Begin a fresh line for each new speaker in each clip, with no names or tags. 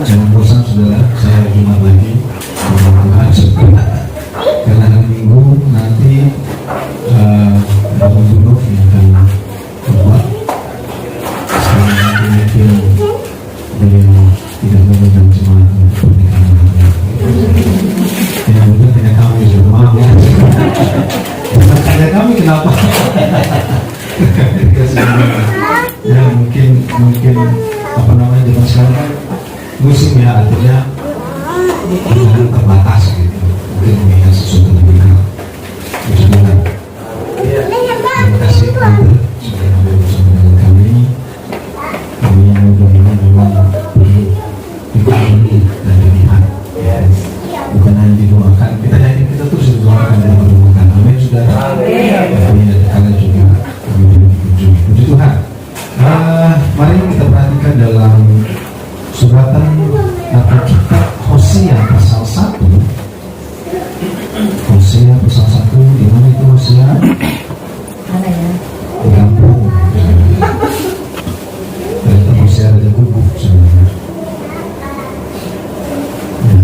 Jangan bosan saudara, saya Jumat lagi Tuhan juga. Karena hari Minggu nanti Bapak Gubernur yang akan berbuat. Sekarang nanti mungkin beliau tidak memegang jemaat untuk pernikahan anaknya. Ya mungkin tanya kami juga, maaf ya. Bukan tanya kami kenapa? Ya mungkin apa namanya zaman sekarang kan musim ya, artinya pilihan terbatas gitu, mungkin mengingat sesuatu lebih dekat. Terima kasih Tante sudah hadir bersama dengan kami. Kami yang mudah-mudahan memang perlu dipahami dan dilihat, ya. Bukan hanya didoakan, kita terus didoakan dan mendoakan. Amin saudara. Kami dan kalian juga kami dikunjungi. Puji Tuhan. Mari kita perhatikan dalam suratan atau kitab Hosea pasal 1. Hosea pasal 1, di mana itu Hosea?
Mana ya?
Di kampung. Ternyata Hosea ada gubuk sebenarnya. Ya.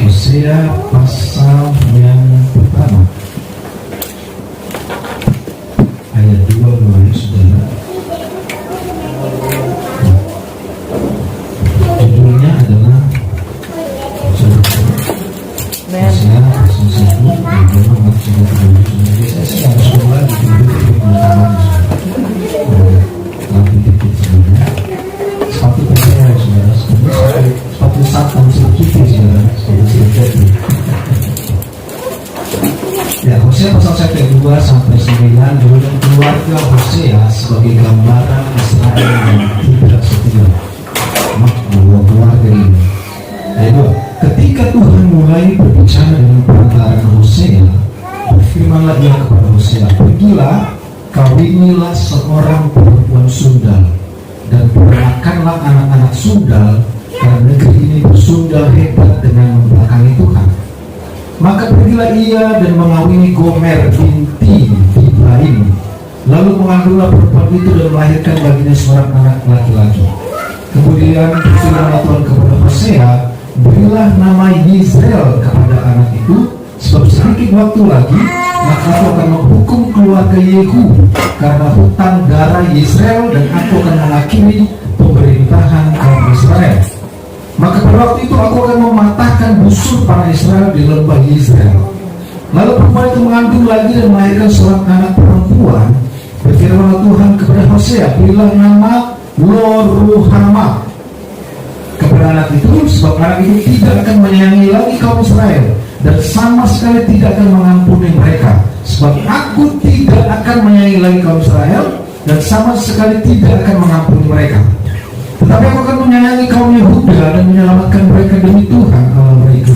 Hosea pasal yang pertama ayat 2 mulai saudara. Judulnya adalah Hosea pasal 1 ayat 2 mulai saya harus mulai di pengetahuan nanti dikit sebenarnya sepatu percaya saudara, sepatu satpam sedikit saudara, sepatu sedikit. Ya, Hosea pasal 1 ayat 2 sampai 9 judulnya keluarga Hosea sebagai gambaran Israel yang tidak setia. Dua keluarga ini. Ayat 2, ketika Tuhan mulai berbicara dengan perantaraan Hosea, berfirmanlah ia kepada Hosea, pergilah, kawinilah seorang perempuan sundal dan peranakanlah anak-anak sundal, karena negeri ini bersundal hebat dengan membelakangi Tuhan. Maka pergilah ia dan mengawini Gomer binti Ibrahim, lalu mengandunglah perempuan itu dan melahirkan baginya seorang anak laki-laki. Kemudian berfirmanlah Tuhan kepada Hosea, berilah nama Yisrael kepada anak itu, sebab sedikit waktu lagi maka aku akan menghukum keluarga Yehu karena hutang darah Yisrael, dan aku akan mengakhiri pemerintahan kaum Israel. Maka pada waktu itu aku akan mematahkan busur para Israel di lembah Yisrael. Lalu perempuan itu mengandung lagi dan melahirkan seorang anak perempuan. Berfirmanlah Tuhan kepada Hosea, berilah nama Lo-ruhama kepada anak itu, sebab anak itu tidak akan menyayangi lagi kaum Israel dan sama sekali tidak akan mengampuni mereka. Sebab aku tidak akan menyayangi lagi kaum Israel dan sama sekali tidak akan mengampuni mereka. Tetapi aku akan menyayangi kaum Yehuda dan menyelamatkan mereka demi Tuhan Allah mereka.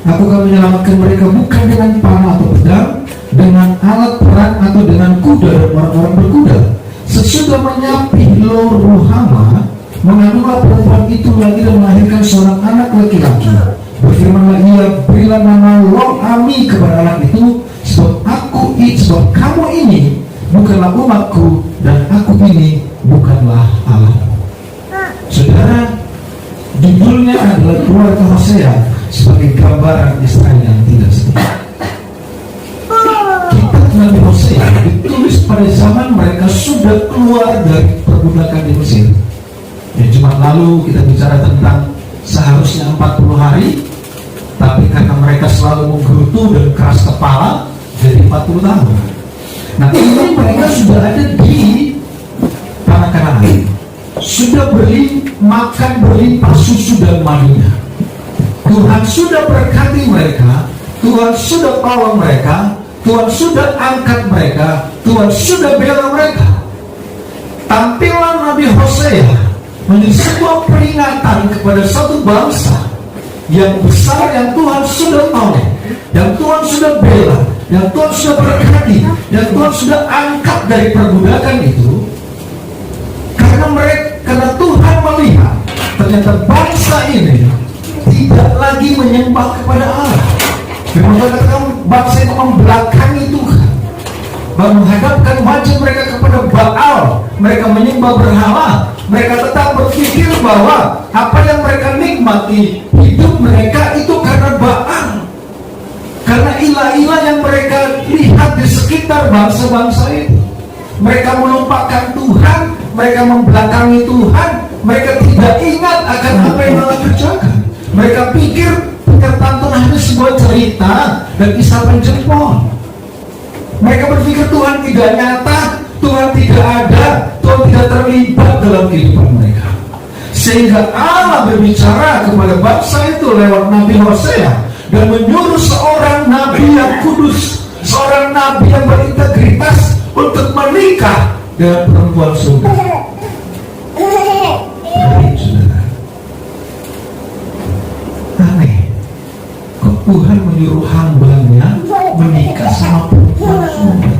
Aku akan menyelamatkan mereka bukan dengan panah atau pedang, dengan alat perang atau dengan kuda dan orang-orang berkuda. Sesudah menyapih Lo-ruhama, mengandunglah perempuan itu lagi dan melahirkan seorang anak laki-laki. Berfirmanlah ia, berilah nama Lo-ami kepada anak itu, sebab kamu ini bukanlah umatku dan aku ini bukanlah Allah. Saudara, judulnya adalah keluarga Hosea sebagai gambaran Israel yang tidak setia. Kitab Nabi Hosea ditulis pada zaman mereka sudah keluar dari perbudakan di Mesir. Ya, Jumat lalu kita bicara tentang seharusnya 40 hari, tapi karena mereka selalu menggerutu dan keras kepala, jadi 40 tahun. Nah, ini mereka sudah ada di tanah Kanaan, sudah makan berlimpah susu dan madunya. Tuhan sudah berkati mereka, Tuhan sudah tolong mereka, Tuhan sudah angkat mereka, Tuhan sudah bela mereka. Tampillah Nabi Hosea menjadi sebuah peringatan kepada satu bangsa yang besar, yang Tuhan sudah tolong, yang Tuhan sudah bela, yang Tuhan sudah berkati, yang Tuhan sudah angkat dari perbudakan itu. Karena Tuhan melihat ternyata bangsa ini tidak lagi menyembah kepada Allah. Firman bangsa itu membelakangi Tuhan, menghadapkan wajah mereka kepada Baal. Mereka menyembah berhala. Mereka tetap berpikir bahwa apa yang mereka nikmati menikmati hidup mereka itu karena Baal, karena ilah-ilah yang mereka lihat di sekitar bangsa-bangsa itu. Mereka melupakan Tuhan, mereka membelakangi Tuhan, mereka tidak ingat akan apa yang Allah kerjakan. Mereka pikir penyertaan Tuhan hanya sebuah cerita dan isapan jempol. Mereka berpikir Tuhan tidak nyata, Tuhan tidak ada, Tuhan tidak terlibat dalam kehidupan mereka. Sehingga Allah berbicara kepada bangsa itu lewat Nabi Hosea dan menyuruh seorang nabi yang kudus, seorang nabi yang berintegritas untuk menikah dengan perempuan surga. Baik, saudara. Aneh, kok Tuhan menyuruh hambanya menikah sama perempuan surga?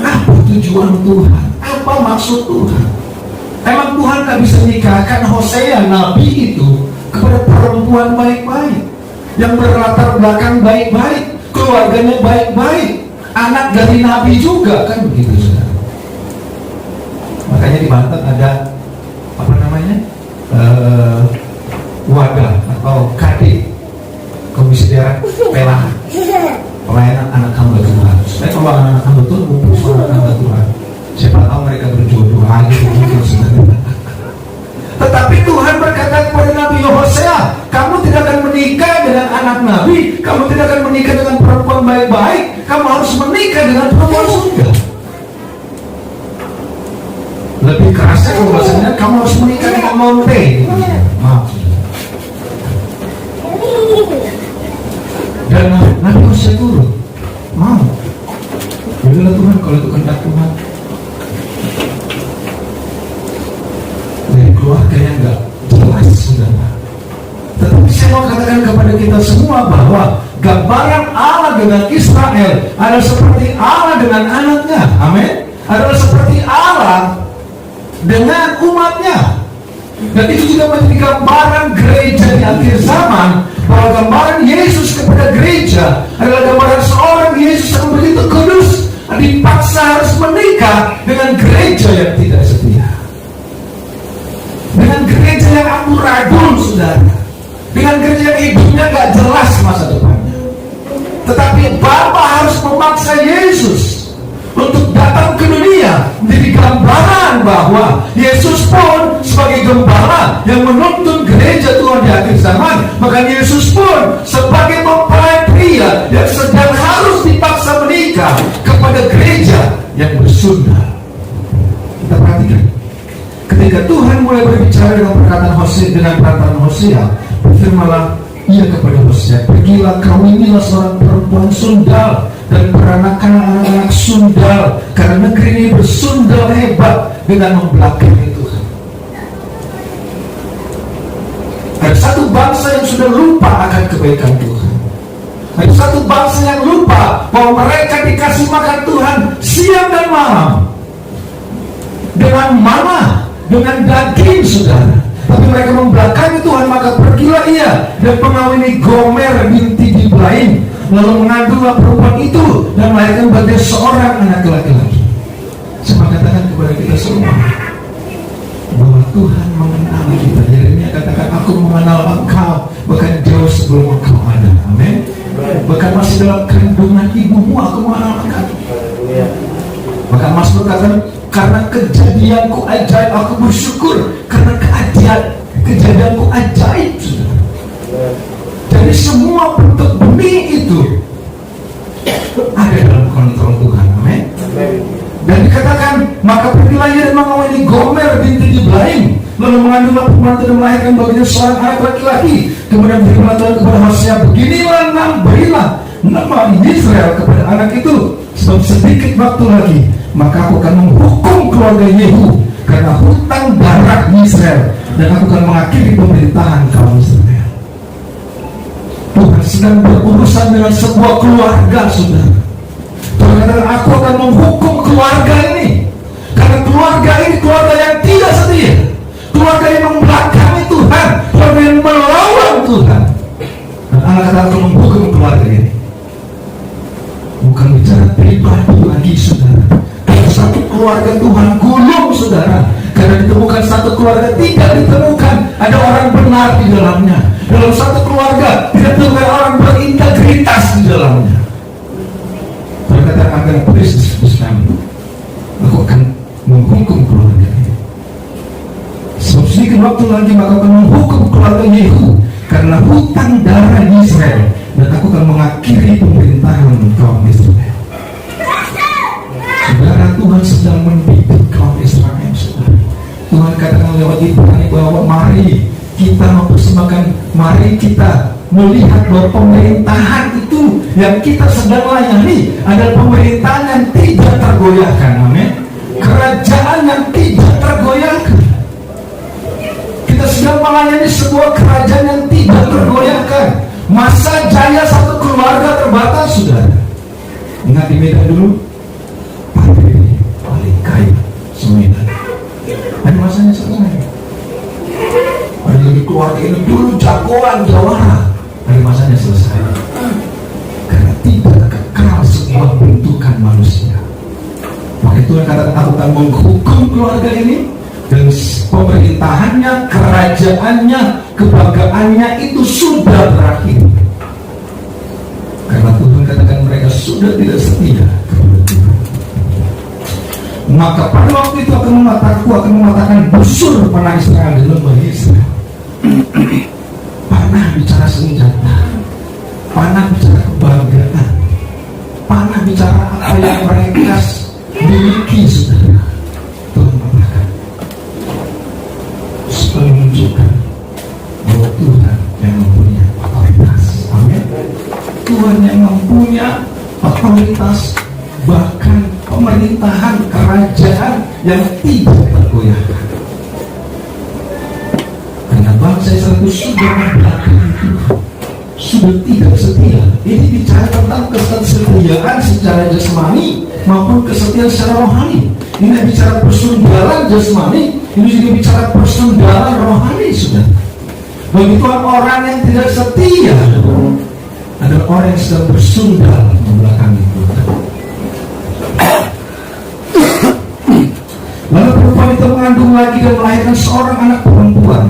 Apa tujuan Tuhan? Apa maksud Tuhan? Emang Tuhan gak bisa nikahkan Hosea nabi itu kepada perempuan baik-baik, yang berlatar belakang baik-baik, keluarganya baik-baik, anak dari nabi juga, kan begitu, saudara. Makanya di Banten ada apa namanya, wadah atau KD, Komisi Daerah Pelayanan Anak Hamba Tuhan. Supaya kalau anak hamba Tuhan ngumpul suara hamba Tuhan, siapa tahu mereka berjodoh lagi begitu, saudara. Tetapi Tuhan berkata kepada Nabi Hosea, kamu tidak akan menikah dengan anak nabi, kamu tidak akan menikah dengan perempuan baik-baik, kamu harus menikah dengan perempuan surga. Lebih kerasnya kalau bahasanya, kamu harus menikah dengan Monte. Maaf. Dan Nabi Hosea turun, mau. Yaudahlah Tuhan, kalau itu kehendak Tuhan. Dari keluarga yang gak jelas, saudara. Tetapi saya mau katakan kepada kita semua bahwa gambaran Allah dengan Israel adalah seperti Allah dengan anaknya. Amin. Adalah seperti Allah dengan umatnya. Dan itu juga menjadi gambaran gereja di akhir zaman, bahwa gambaran Yesus kepada gereja adalah gambaran seorang Yesus yang begitu kudus, dipaksa harus menikah dengan gereja yang tidak setia, dengan gereja yang amburadul, saudara, dengan gereja yang hidupnya gak jelas masa depannya. Tetapi Bapa harus memaksa Yesus untuk datang ke dunia, menjadi gambaran bahwa Yesus pun sebagai gembala yang menuntun gereja Tuhan di akhir zaman. Maka Yesus pun sebagai mempelai pria yang sedang harus dipaksa menikah kepada gereja yang bersundal. Kita perhatikan, ketika Tuhan mulai berbicara dengan perkataan Hosea, dengan perkataan Hosea, berfirmanlah ia kepada Hosea, pergilah kawinilah seorang perempuan sundal dan peranakan anak-anak sundal, karena negeri ini bersundal hebat dengan membelakangi Tuhan. Ada satu bangsa yang sudah lupa akan kebaikan Tuhan. Ada satu bangsa yang lupa bahwa mereka dikasih makan Tuhan siang dan malam dengan mana, dengan daging, saudara. Tapi mereka membelakangi Tuhan, maka pergilah ia dan mengawini Gomer binti Diblaim, lalu mengandunglah perempuan itu dan melahirkan bagian seorang anak laki-laki. Saya katakan kepada kita semua bahwa Tuhan mengenal kita. Yeremia katakan, aku mengenal engkau bahkan jauh sebelum engkau ada. Amin. Bahkan masih dalam kandungan ibumu aku mengenal engkau. Maka Mazmur katakan, karena kejadianku ajaib aku bersyukur, karena kejadianku ajaib, saudara. Jadi semua bentuk benih itu ada dalam kontrol Tuhan. Amin. Dan dikatakan, maka pergilah ia dan mengawini Gomer binti Diblaim, lalu mengandunglah perempuan dan melahirkan baginya seorang anak laki-laki. Kemudian firman Tuhan kepada Hosea, beginilah berilah nama Israel kepada anak itu, sebab sedikit waktu lagi maka aku akan menghukum keluarga Yehu karena hutang darah Israel, dan aku akan mengakhiri pemerintahan kaum Israel. Tuhan sedang berurusan dengan sebuah keluarga, saudara. Tuhan katakan, aku akan menghukum keluarga ini, karena keluarga ini keluarga yang tidak setia, keluarga yang membelakangi Tuhan, keluarga yang melawan Tuhan. Dan Allah katakan, aku menghukum keluarga ini. Bukan bicara pribadi lagi, saudara. Satu keluarga Tuhan gulung, saudara, karena ditemukan satu keluarga tidak ditemukan ada orang benar di dalamnya. Dalam satu keluarga tidak ditemukan orang berintegritas di dalamnya. Berkata akan Kristus kami, aku akan menghukum keluarga ini. Sebab sedikit waktu lagi maka akan menghukum keluarga Yehu karena hutang darah Israel, dan aku akan mengakhiri pemerintahan kaum Israel. Saudara, Tuhan sedang mendidik kaum Israel. Saudara, Tuhan katakan lewat Ibrani bahwa mari kita mempersembahkan, mari kita melihat bahwa pemerintahan itu yang kita sedang layani adalah pemerintahan yang tidak tergoyahkan. Amin. Kerajaan yang tidak tergoyahkan. Kita sedang melayani sebuah kerajaan yang tidak tergoyahkan. Masa jaya satu keluarga terbatas, saudara. Ingat di Medan dulu, paling kaya semuanya. Ada masanya selesai. Ada keluarga ini dulu jagoan jawara. Ada masanya selesai. Karena tidak kekal sebuah bentukan manusia. Maka itu yang kata aku akan menghukum keluarga ini, dan pemerintahannya, kerajaannya, kebanggaannya itu sudah berakhir. Karena Tuhan katakan mereka sudah tidak setia kepada Tuhan. Maka pada waktu itu aku akan mematakan busur panah Israel di lembah Israel. Panah bicara senjata, panah bicara kebanggaan, panah bicara apa yang mereka miliki, saudara. Tuhan katakan supaya menunjukkan bahwa Tuhan yang mempunyai otoritas. Amin. Tuhan yang mempunyai otoritas, bahkan pemerintahan kerajaan yang tidak tergoyahkan. Karena bangsa Israel itu sudah membelakangi Tuhan, sudah tidak setia. Ini bicara tentang kesetiaan secara jasmani maupun kesetiaan secara rohani. Ini bicara persundaran jasmani, ini juga bicara persundaran rohani, sudah. Begitu orang yang tidak setia adalah orang yang sedang bersundal membelakangi Tuhan. Lalu perempuan itu mengandung lagi dan melahirkan seorang anak perempuan.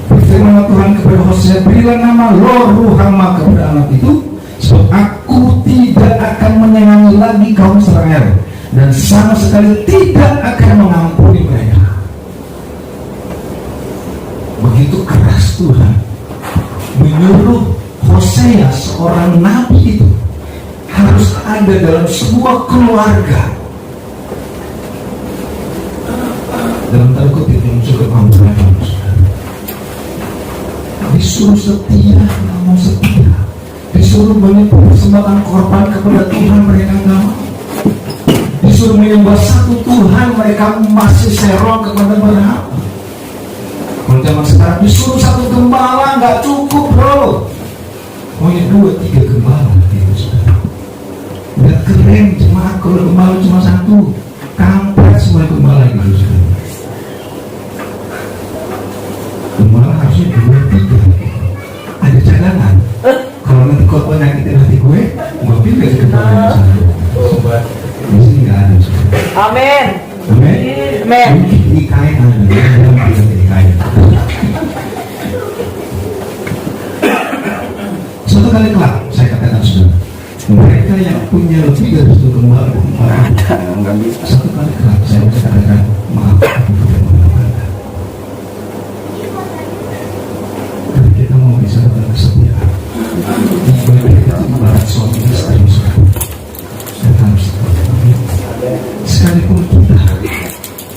Berfirman Tuhan kepada Hosea, berilah nama Lo-Ruhama kepada anak itu, sebab aku tidak akan menyayangi lagi kaum Israel, dan sama sekali tidak akan mengampuni mereka. Begitu keras Tuhan menyuruh Hosea, seorang nabi itu, harus ada dalam sebuah keluarga. Dalam tanda kutip menunjukkan keampunan, disuruh setia, nggak mau setia. Disuruh mempersembahkan korban kepada Tuhan, mereka nggak mau. Disuruh menyembah satu Tuhan, mereka masih serong kepada berhala. Kalau zaman sekarang disuruh satu gembala nggak cukup, bro. Maunya 2-3 gembala gitu, saudara. Udah keren jemaat kalau gembala cuma satu, kampret semua gembala gitu, saudara. Gembala harusnya 2-3. Ada cadangan. Kalau nanti khotbah nyakitin hati gue pilih ke gembala satu. Di sini nggak ada, saudara.
Amin.
Amin.
Amin.
Di kain ada, dalam di kain. Suatu kali kelak, saya katakan sudah, mereka yang punya lebih dari satu gembala, satu kali kelak saya katakan maaf, aku tidak mengenal Anda. Tapi kita mau bisa dalam kesetiaan. Ibadah itu ibarat suami istri, dan harus seperti itu. Sekalipun kita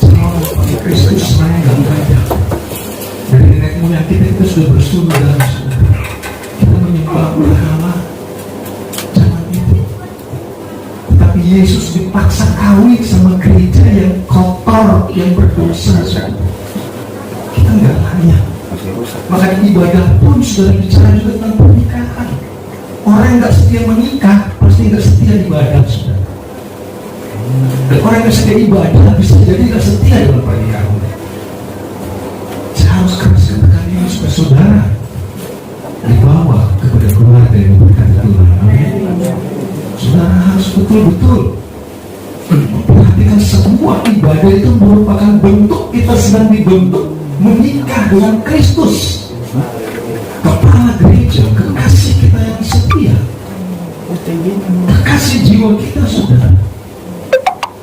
sama Kristus saya nggak banyak. Dari nenek moyang kita sudah bersumber dalam saudara. Kita menyembah berhala, jangan itu. Tetapi Yesus dipaksa kawin sama gereja yang kotor, yang berdosa, saudara. Kita nggak layak. Maka ibadah pun sudah bicara juga tentang pernikahan. Orang yang nggak setia menikah pasti nggak setia ibadah, saudara. Dan orang yang setia ibadah bisa jadi nggak setia dalam pernikahan. Saya harus keras katakan ini supaya saudara dibawa kepada keluarga yang memberikan Tuhan. Amin. Saudara harus betul-betul memperhatikan semua ibadah itu merupakan bentuk kita sedang dibentuk menikah dengan Kristus, kepala gereja, kekasih kita yang setia, kekasih jiwa kita, saudara.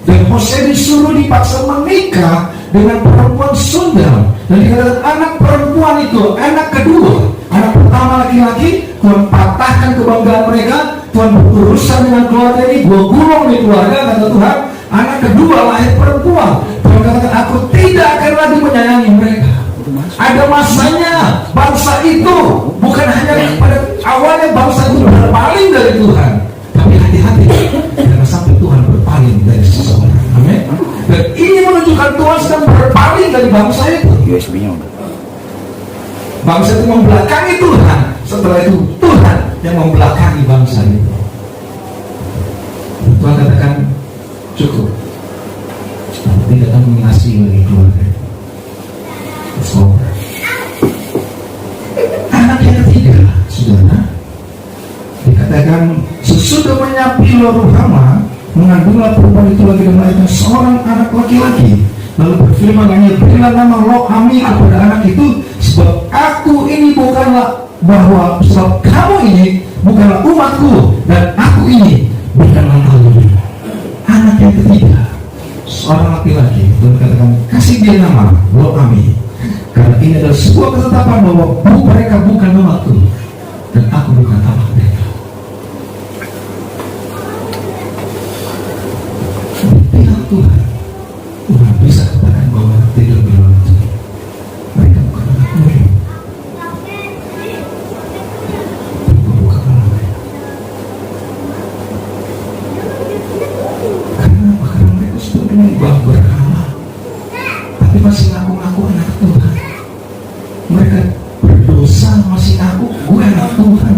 Dan Hosea disuruh dipaksa menikah dengan perempuan Sundal. Dan dikatakan anak perempuan itu, anak kedua, anak pertama laki-laki, Tuhan patahkan kebanggaan mereka, Tuhan berurusan dengan keluarga ini, gua gulung di keluarga, kata Tuhan. Anak kedua lahir perempuan, Tuhan katakan aku tidak akan lagi menyayangi mereka. Ada masanya bangsa itu bukan hanya pada awalnya bangsa itu berpaling dari Tuhan, tapi hati-hati jangan sampai Tuhan berpaling dari seseorang. Amin. Dan ini menunjukkan Tuhan sedang berpaling dari bangsa itu. Bangsa itu membelakangi Tuhan, setelah itu Tuhan yang membelakangi bangsa itu. Tuhan katakan cukup, aku tidak akan mengasihi lagi keluarga. Anak yang ketiga, saudara, dikatakan sesudah menyapi Lo-Ruhama, mengandunglah perempuan itu lagi dan melahirkan seorang anak laki-laki. Lalu berfirman lagi, berilah nama Lo-Ami kepada anak itu, sebab aku ini bukanlah sebab kamu ini bukanlah umatku dan aku ini bukanlah kamu. Anak yang ketiga, seorang laki-laki, Tuhan katakan kasih dia nama Lo-Ami, karena ini adalah sebuah ketetapan bahwa mereka bukan umatku dan aku bukan Allah mereka. Pihak Tuhan, Tuhan bisa katakan bahwa tidak berlalu. Mereka bukan anak mereka. Bukan anak mereka. Karena apa? Karena mereka sudah menyembah berhala, tapi masih ngaku-ngaku anak Tuhan. Mereka berdosa masih ngaku gue anak Tuhan.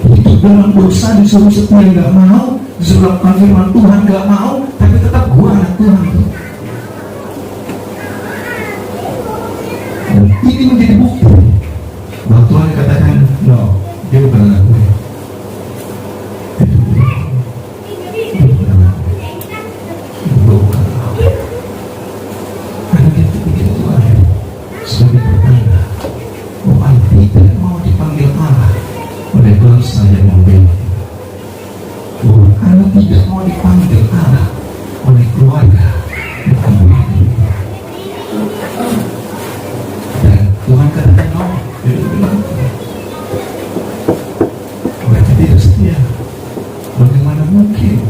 Itu dalam dosa disuruh setia nggak mau, disuruh lakukan firman Tuhan nggak mau, tapi tetap gue anak Tuhan. Dan ini menjadi bukti bahwa Tuhan katakan no, dia bukan anak gue. Sebagai pertanda bahwa tidak mau dipanggil Allah oleh bangsa yang membela, bahwa anak tidak mau dipanggil Allah oleh keluarga yang membela. Dan Tuhan katakan no, dia bilang mereka tidak setia. Bagaimana mungkin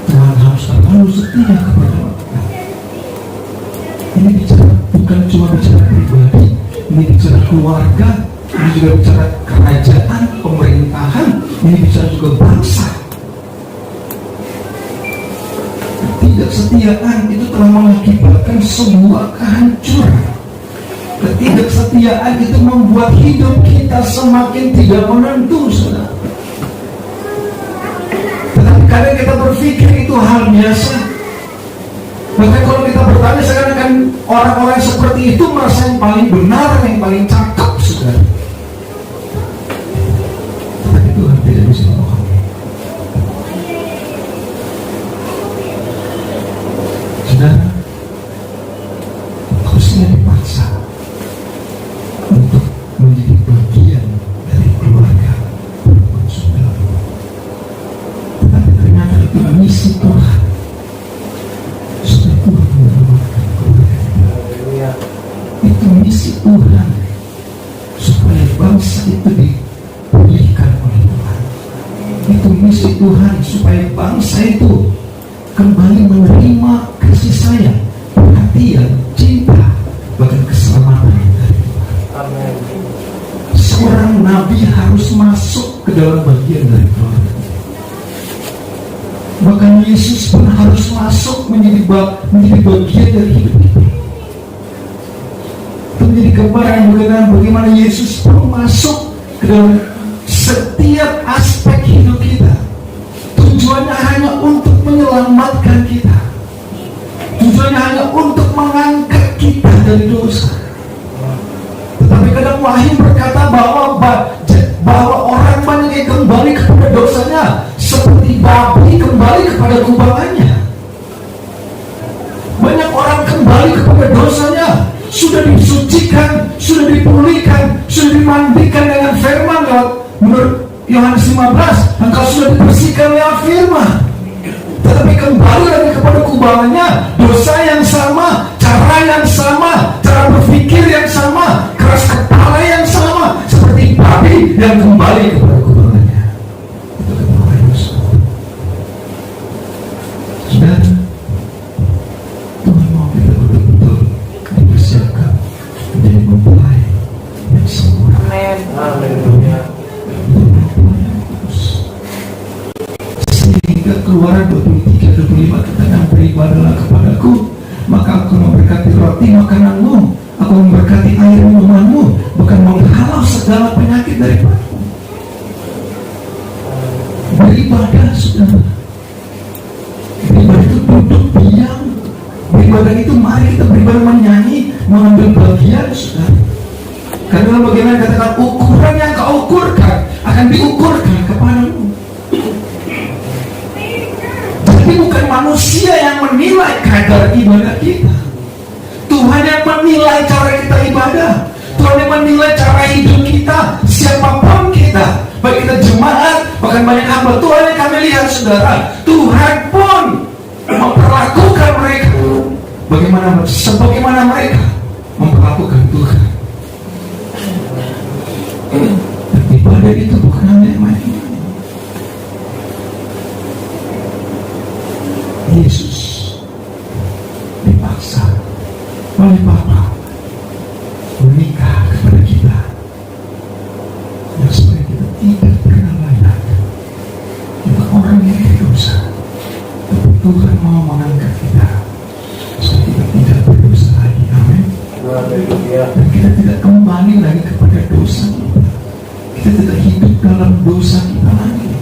Tuhan harus terlalu setia kepada mereka? Ini bicara bukan cuma bicara pribadi, ini bicara keluarga, ini juga bicara kerajaan, pemerintahan, ini bicara juga bangsa. Ketidaksetiaan itu telah mengakibatkan sebuah kehancuran. Ketidaksetiaan itu membuat hidup kita semakin tidak menentu, saudara. Tetapi kadang kita berpikir itu hal biasa. Bahkan kalau kita bertanya, sekarang orang-orang seperti itu merasa yang paling benar, yang paling cakep, saudara. Tapi Tuhan tidak bisa memahami. Saudara, harusnya dipaksa untuk menjadi bagian dari keluarga perempuan Sundal. Tetapi ternyata itu misi Tuhan. Itu misi Tuhan supaya bangsa itu dipulihkan oleh Tuhan. Itu misi Tuhan supaya bangsa itu kembali menerima kasih sayang, perhatian, cinta, bahkan keselamatan dari Tuhan. Amen. Seorang nabi harus masuk ke dalam bagian dari keluarga. Bahkan Yesus pun harus masuk menjadi bagian dari hidup kita. Itu menjadi gambaran bagaimana Yesus pun masuk ke dalam setiap aspek hidup kita. Tujuannya hanya untuk menyelamatkan kita. Tujuannya hanya untuk mengangkat kita dari dosa. Tetapi kadang Wahyu berkata bahwa orang banyak yang kembali kepada dosanya seperti babi kembali kepada kubangannya. Banyak orang kembali kepada dosanya dibersihkan, sudah dipulihkan, sudah dimandikan dengan firman lewat menurut Yohanes 15, engkau sudah dibersihkan lewat firman. Tetapi kembali lagi kepada kubangannya, dosa yang sama, cara yang sama, cara berpikir yang sama, keras kepala yang sama, seperti babi yang kembali kepada kubangannya. Itu kata Yesus. Saudara, Tuhan mau kita betul-betul dipersiapkan menjadi mempelai yang sempurna.
Amin.
Sehingga Keluaran 23-25 katakan, beribadahlah kepadaku, maka aku memberkati roti makananmu, aku memberkati air minumanmu, bukan menghalau segala penyakit daripadmu. Beribadah, saudara. Beribadah itu duduk diam. Beribadah itu mari kita beribadah menyanyi, mengambil bagian, saudara. Karena bagaimana katakan, ukuran yang kau ukurkan akan diukurkan kepadamu. Jadi bukan manusia yang menilai kadar ibadah kita. Tuhan yang menilai cara kita ibadah. Tuhan yang menilai cara hidup kita, siapapun kita, baik kita jemaat, bahkan banyak hamba Tuhan yang kami lihat, saudara. Tuhan pun memperlakukan mereka sebagaimana mereka memperlakukan Tuhan. Dan ibadah itu bukan hanya yang main-main. Yesus dipaksa oleh Bapa menikah kepada kita, yang supaya kita tidak pernah layak kita orang yang berdosa. Tapi Tuhan mau mengangkat kita supaya kita tidak berdosa lagi. Amin. Dan kita tidak kembali lagi kepada dosa kita. Kita tidak hidup dalam dosa kita lagi.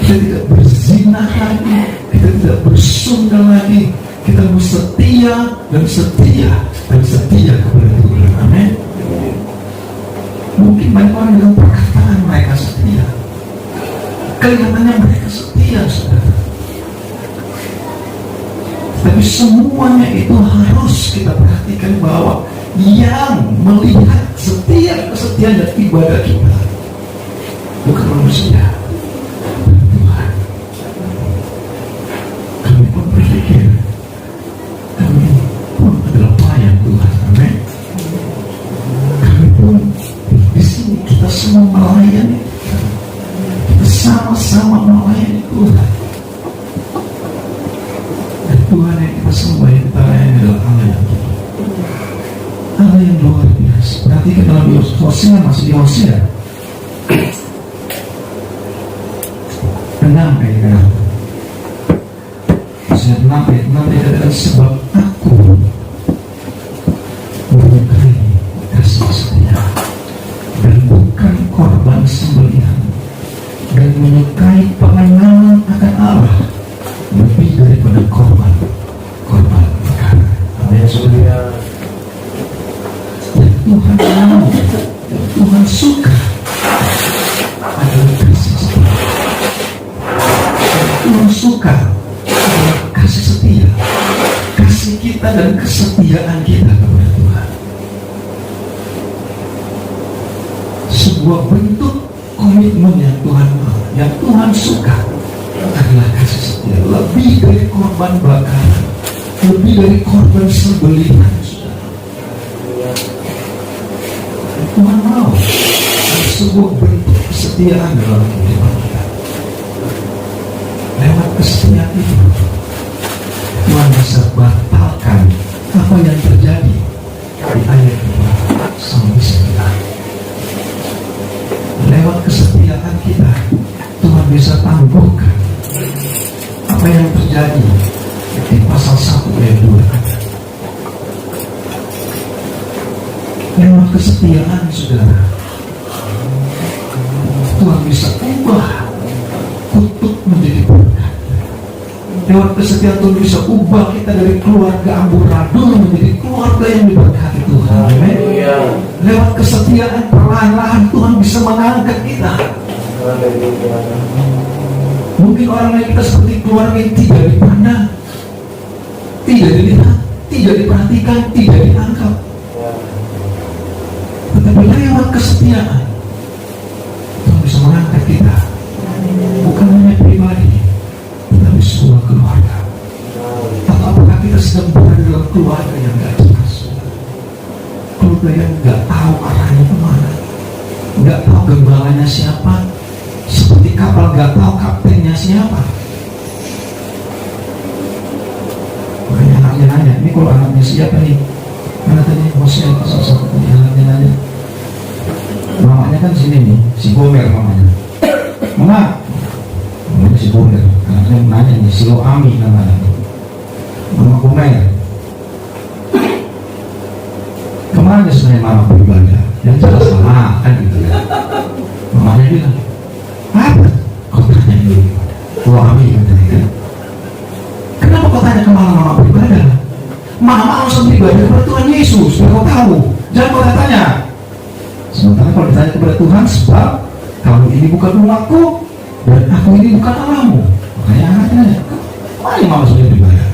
Kita tidak berzina lagi. Kita tidak bersundal lagi. Kita setia dan setia dan setia kepada Tuhan. Amin. Mungkin banyak orang dengan perkataan mereka setia, kelihatannya mereka setia, saudara. Tapi semuanya itu harus kita perhatikan bahwa yang melihat setiap kesetiaan dan ibadah kita bukan manusia, Tuhan. Kami pun berpikir kami pun adalah pelayan Tuhan. Amin. Kami pun di sini kita semua melayani, kita sama-sama melayani Tuhan. Dan Tuhan yang kita sembah, yang kita layani adalah Allah yang hidup, Allah yang luar biasa. Perhatikan dalam Hosea, masih di Hosea 6 ayat 6. Hosea 6 ayat 6 dikatakan, sebab aku menyukai kasih setia dan bukan korban sembelihan, dan menyukai pengenalan akan Allah lebih daripada korban perkara. Amin. Dan Tuhan mau, dan Tuhan suka adalah kasih setia. Tuhan suka adalah kasih setia, kasih kita dan kesetiaan kita kepada Tuhan. Sebuah bentuk komitmen yang Tuhan mau, yang Tuhan suka adalah kasih setia, lebih dari korban bakaran, lebih dari korban sembelihan. Tuhan mau ada sebuah bentuk kesetiaan dalam kehidupan kita. Lewat kesetiaan itu Tuhan bisa batalkan apa yang terjadi di ayat 2 sampai 9. Lewat kesetiaan kita Tuhan bisa tangguhkan apa yang terjadi di pasal 1 ayat 2. Lewat kesetiaan, saudara, Tuhan bisa ubah kutuk menjadi berkat. Lewat kesetiaan Tuhan bisa ubah kita dari keluarga amburadul menjadi keluarga yang diberkati Tuhan. Amin. Lewat kesetiaan perlahan-lahan Tuhan bisa mengangkat kita. Mungkin orang lain kita seperti keluarga yang tidak dipandang, tidak dilihat, tidak diperhatikan, tidak dianggap. kesetiaan, Tuhan bisa mengangkat kita, bukan hanya pribadi, tapi sebuah keluarga. Atau apakah kita sedang berada dalam keluarga yang gak jelas, keluarga yang gak tahu arahnya kemana, gak tahu gembalanya siapa, seperti kapal gak tahu kaptennya siapa. Makanya anaknya nanya, ini kalau anaknya siapa nih? Mana tadi Hosea sosok ini anaknya nanya. Mamanya kan sini nih, si Gomer mamanya. Mama, namanya si Gomer. Anaknya nanya nih, si Loami namanya. Mama Gomer. Kemana sebenarnya mama beribadah? Yang jelas mama kan gitu ya. Mamanya bilang, apa? Kau tanya dulu. Loami katanya kan. Kenapa kau tanya kemana mama beribadah? Mama langsung beribadah kepada Tuhan Yesus, biar kau tahu. Jangan kau tanya. Sementara kalau ditanya kepada Tuhan, sebab kamu ini bukan rumahku dan aku ini bukan Allahmu. Makanya anaknya nanya, kemana mama sudah beribadah?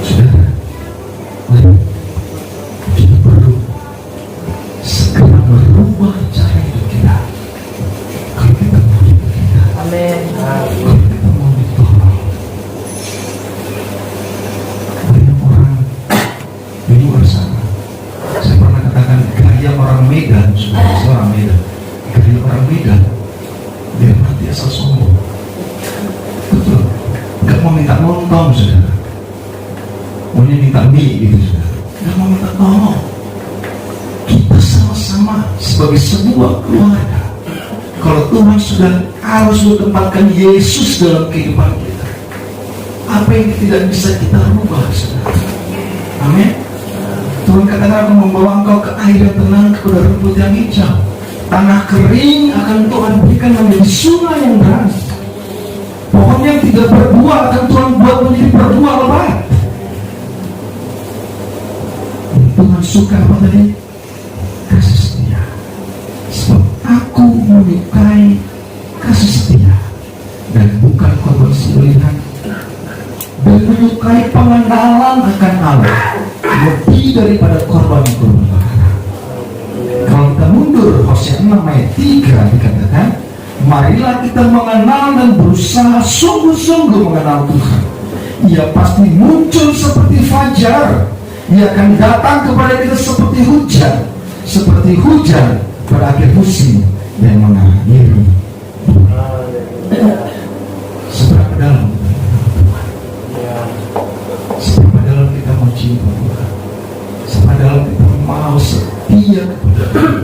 Saudara, mari kita perlu segera merubah cara hidup kita. Kalau kita mau hidup kita,
Amin.
kalau kita mau ditolong. Banyak orang di luar sana, saya pernah katakan gaya orang Medan, saya orang Medan, gaya orang Medan, dia mati asal sombong. Betul, gak mau minta nonton, saudara. Maunya minta mie gitu, saudara. Gak mau minta tolong. Kita sama-sama sebagai sebuah keluarga. Kalau Tuhan sudah harus menempatkan Yesus dalam kehidupan kita, apa yang tidak bisa kita rubah, saudara? Amin. Tuhan katakan akan membawa engkau ke air yang tenang, kepada rumput yang hijau. Tanah kering akan Tuhan berikan menjadi sungai yang deras. Pohon yang tidak berbuah akan Tuhan buat menjadi berbuah lebat. Tuhan suka apa tadi? Kasih setia. Sebab aku menyukai kasih setia dan bukan korban sembelihan, dan menyukai pengenalan akan Allah lebih daripada korban-korban bakaran. Kalau kita mundur, Hosea 6 ayat 3 dikatakan, marilah kita mengenal dan berusaha sungguh-sungguh mengenal Tuhan. Ia pasti muncul seperti fajar. Ia akan datang kepada kita seperti hujan pada akhir musim yang mengakhiri. Seberapa dalam kita mengenal Tuhan? Seberapa dalam kita mau cinta Tuhan? Seberapa dalam kita mau setia kepada Tuhan?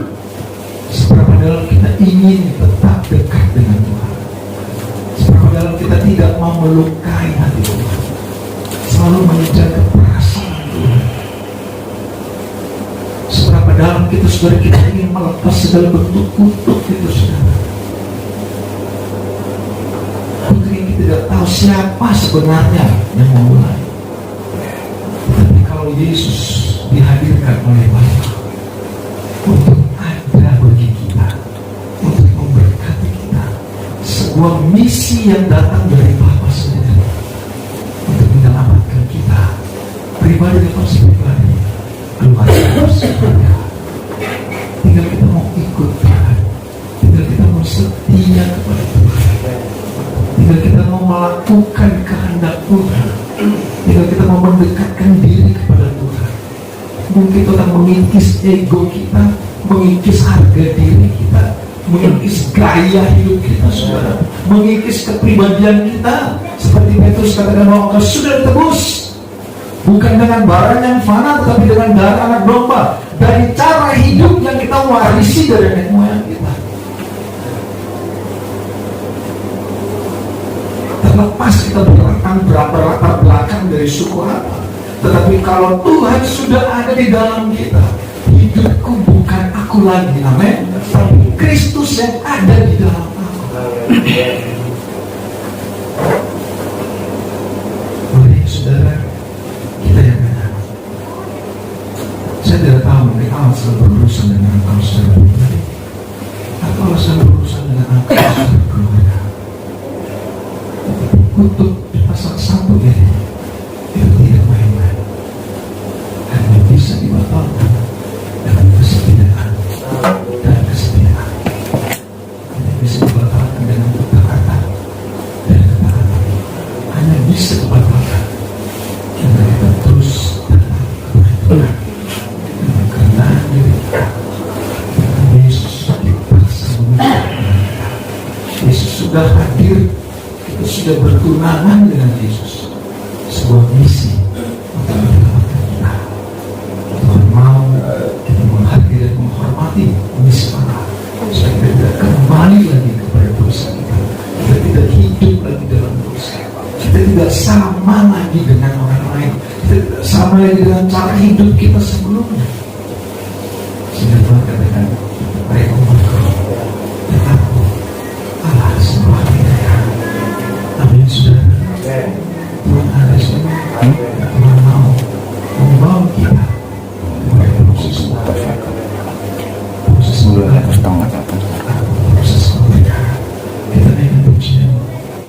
Seberapa dalam kita ingin tetap dekat dengan Tuhan? Seberapa dalam kita tidak mau melukai hati Tuhan, selalu menjaga perasaan Tuhan? Seberapa dalam kita, saudara, kita ingin melepas segala bentuk kutuk itu, saudara? Mungkin kita tidak tahu siapa sebenarnya yang memulai. Tapi kalau Yesus dihadirkan oleh Bapa untuk ada bagi kita, untuk memberkati kita, sebuah misi yang datang dari Bapa sendiri untuk menyelamatkan kita, pribadi lepas pribadi, keluarga lepas keluarga. Tinggal kita mau ikut Tuhan, tinggal kita mau setia kepada Tuhan, tinggal kita mau melakukan kehendak Tuhan, tinggal kita mau mendekatkan diri kepada Tuhan. Mungkin Tuhan mengikis ego kita, mengikis harga diri kita, mengikis gaya hidup kita, saudara, mengikis kepribadian kita. Seperti Petrus katakan bahwa engkau sudah ditebus bukan dengan barang yang fana, tetapi dengan darah anak domba, dari cara hidup yang kita warisi dari nenek moyang kita. Terlepas kita berlatar belakang dari suku apa, tetapi kalau Tuhan sudah ada di dalam kita, hidupku bukan aku lagi, amin, tapi Kristus yang ada di dalam aku. Mari saudara, kita yang benar. Saya tidak tahu mungkin Allah selalu berurusan dengan engkau secara pribadi, atau Allah selalu berurusan dengan engkau secara keluarga. Kutuk di pasal 1 ini itu tidak main-main, hanya bisa dibatalkan lagi dengan orang lain, tidak sama lagi dengan cara hidup kita sebelumnya. Sehingga Tuhan kata